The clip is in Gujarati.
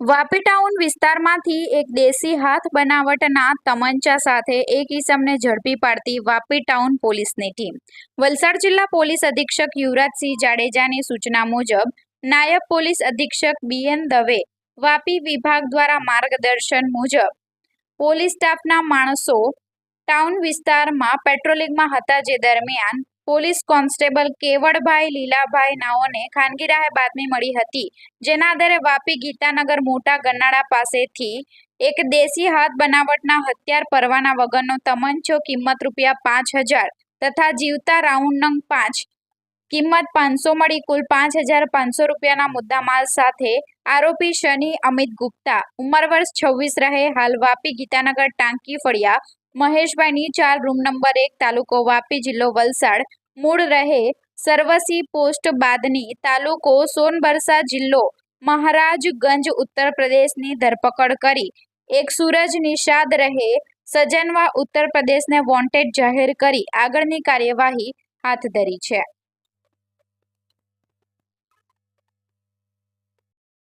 વાપી ટાઉન વિસ્તારમાંથી એક દેશી હાથ બનાવટના તમંચા સાથે એક ઈસમને ઝડપી પાડતી વાપી ટાઉન પોલીસની ટીમ. વલસાડ જિલ્લા પોલીસ અધિક્ષક યુવરાજસિંહ જાડેજાની સૂચના મુજબ નાયબ પોલીસ અધિક્ષક બીએન દવે વાપી વિભાગ દ્વારા માર્ગદર્શન મુજબ પોલીસ સ્ટાફના માણસો ટાઉન વિસ્તારમાં પેટ્રોલિંગમાં હતા, જે દરમિયાન પોલીસ કોન્સ્ટેબલ કેવડભાઈ લીલાભાઈ નાઓને ખાનગી રાહે બાતમી મળી હતી, જેના આધારે વાપી ગીતાનગર મોટા ગરનાળા પાસેથી એક દેશી હાથ બનાવટના હથિયાર પરવાના વગરનો તમંચો કિંમત ₹5,000 તથા જીવતા રાઉન્ડ નંગ 5 કિંમત 500 મળી કુલ ₹5,500 મુદ્દામાલ સાથે આરોપી શનિ અમિત ગુપ્તા ઉંમર વર્ષ 26 રહે હાલ વાપી ગીતાનગર ટાંકી ફળિયા મહેશભાઈની 4 રૂમ નંબર 1 તાલુકો વાપી જિલ્લો વલસાડ મૂળ રહે સરવસી પોસ્ટ બાદની તાલુકો સોનબરસા જિલ્લો મહારાજગંજ ઉત્તર પ્રદેશની ધરપકડ કરી એક સૂરજ નિષાદ રહે સજનવા ઉત્તર પ્રદેશને વોન્ટેડ જાહેર કરી આગળની કાર્યવાહી હાથ ધરી છે.